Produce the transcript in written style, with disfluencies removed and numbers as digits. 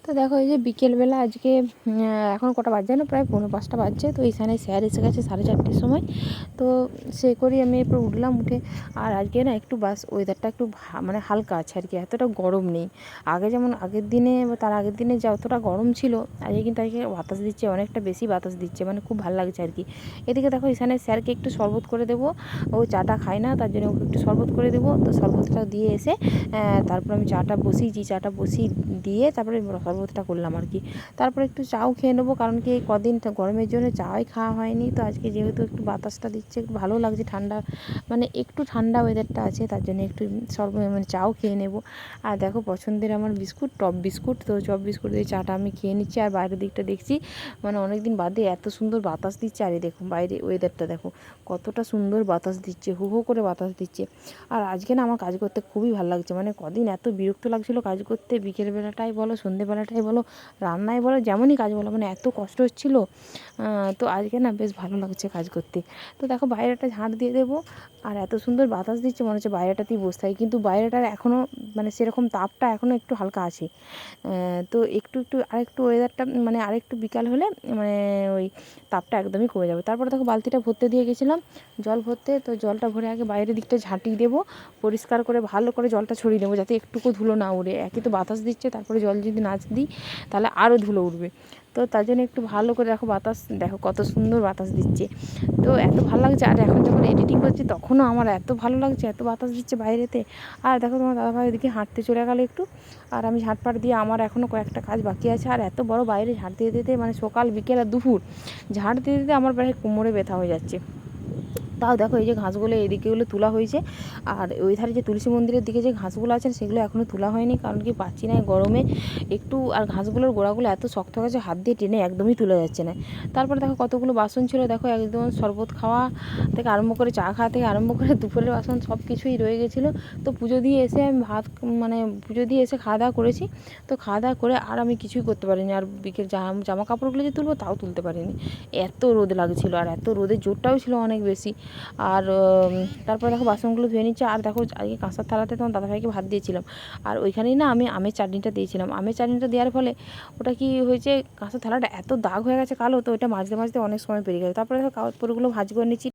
তো দেখো এই যে বিকেলবেলা আজকে এখন কটা বাজছে না, প্রায় 4:45 বাজছে। তো এইখানে স্যার এসে গেছে 4:30টার সময়। তো সে করেই আমি এরপর উঠলাম, উঠে আর আজকে না একটু ওয়েদারটা একটু মানে হালকা আছে আর কি, এতটা গরম নেই। আগে যেমন আগের দিনে বা তার আগের দিনে যতটা গরম ছিল, আজকে বাতাস দিচ্ছে, অনেকটা বেশি বাতাস দিচ্ছে, মানে খুব ভালো লাগছে আর কি। এদিকে দেখো এখানে স্যারকে একটু শরবত করে দেবো, ও চাটা খায় না, তার জন্য ওকে একটু শরবত করে দেবো। তো শরবতটা দিয়ে এসে তারপর আমি চাটা বসিয়ে দিয়ে তারপরে শরবতটা করলাম আর কি। তারপরে একটু চাও খেয়ে নেবো, কারণ কি এই কদিন গরমের জন্য চাই খাওয়া হয়নি। তো আজকে যেহেতু একটু বাতাসটা দিচ্ছে, একটু ভালো লাগছে, ঠান্ডা মানে একটু ঠান্ডা ওয়েদারটা আছে, তার জন্য একটু মানে চাও খেয়ে নেবো। আর দেখো পছন্দের আমার বিস্কুট, টপ বিস্কুট, তো চপ বিস্কুট দিয়ে চাটা আমি খেয়ে নিচ্ছি। আর বাইরের দিকটা দেখছি, মানে অনেক দিন বাদে এত সুন্দর বাতাস দিচ্ছে। আর এই দেখো বাইরে ওয়েদারটা দেখো কতটা সুন্দর বাতাস দিচ্ছে, হু হু করে বাতাস দিচ্ছে। আর আজকে না আমার কাজ করতে খুবই ভালো লাগছে, মানে কদিন এত বিরক্ত লাগছিলো কাজ করতে, বিকেলবেলাটাই বলো সন্ধ্যেবেলাটাই বলো রান্নায় বলো যেমনই কাজ বলো, মানে এত কষ্ট হচ্ছিলো। তো আজকে না বেশ ভালো লাগছে কাজ করতে। তো দেখো বাইরেটা ঝাঁট দিয়ে দেবো, আর এত সুন্দর বাতাস দিচ্ছে মনে হচ্ছে বাইরেটাতেই বসে থাকি, কিন্তু বাইরেটার এখনও মানে সেরকম তাপটা এখনও একটু হালকা আছে। তো আরেকটু ওয়েদারটা মানে আরেকটু বিকাল হলে মানে ওই তাপটা একদমই কমে যাবে। তারপরে দেখো বালতিটা ভরতে দিয়ে গেছিলাম জল ভরতে, তো জলটা ভরে আগে বাইরের দিকটা ঝাঁটিয়ে দেবো, পরিষ্কার করে ভালো করে জলটা ছড়িয়ে নেবো, যাতে একটুকু ধুলো না উড়ে। একই তো বাতাস দিচ্ছে, তারপরে জল যদি না দিই তাহলে আরও ধুলো উঠবে। তো তার জন্য একটু ভালো করে দেখো বাতাস, দেখো কত সুন্দর বাতাস দিচ্ছে, তো এত ভালো লাগছে। আর এখন যখন এডিটিং করছি তখনও আমার এত ভালো লাগছে, এত বাতাস দিচ্ছে বাইরেতে। আর দেখো তোমার দাদাভাই ওদিকে হাঁটতে চলে গেলো একটু, আর আমি ঝাঁটপাট দিয়ে আমার এখনও কয়েকটা কাজ বাকি আছে। আর এত বড় বাইরে ঝাঁট দিয়ে দিতে মানে সকাল বিকেল আর দুপুর ঝাঁট দিয়ে দিতে আমার প্রায় কোমরে ব্যথা হয়ে যাচ্ছে। তাও দেখো এই যে ঘাসগুলো এদিকেগুলো তোলা হয়েছে, আর ওই ধারে যে তুলসী মন্দিরের দিকে যে ঘাসগুলো আছে সেগুলো এখনও তোলা হয়নি, কারণ কি পাচ্ছি না গরমে একটু। আর ঘাসগুলোর গোড়াগুলো এত শক্ত হয়ে গেছে, হাত দিয়ে টেনে একদমই তোলা যাচ্ছে না। তারপর দেখো কতগুলো বাসন ছিল, দেখো একদম শরবত খাওয়া থেকে আরম্ভ করে চা খাওয়া থেকে আরম্ভ করে দুপুরের বাসন সব কিছুই রয়ে গেছিলো। তো পুজো দিয়ে এসে আমি পুজো দিয়ে এসে খাওয়া দাওয়া করেছি। তো খাওয়া দাওয়া করে আর আমি কিছুই করতে পারিনি, আর বিকেল জামা কাপড়গুলো যে তুলবো তাও তুলতে পারিনি, এত রোদ লাগছিলো, আর এত রোদের জোরটাও ছিল অনেক বেশি। আর তারপরে দেখো বাসনগুলো ধুয়ে নিচ্ছে। আর দেখো আজকে কাঁসার থালাতে তোমার দাদাভাইকে ভাত দিয়েছিলাম, আর ওইখানেই না আমি আমের চাটনিটা দিয়েছিলাম। আমের চাটনিটা দেওয়ার ফলে ওটা কি হয়েছে, কাঁসার থালাটা এত দাগ হয়ে গেছে কালো, তো ওটা মাজতে মাজতে অনেক সময় পেরিয়ে গেছে। তারপরে দেখো কাপড়গুলো ভাঁজ করে নিচ্ছি।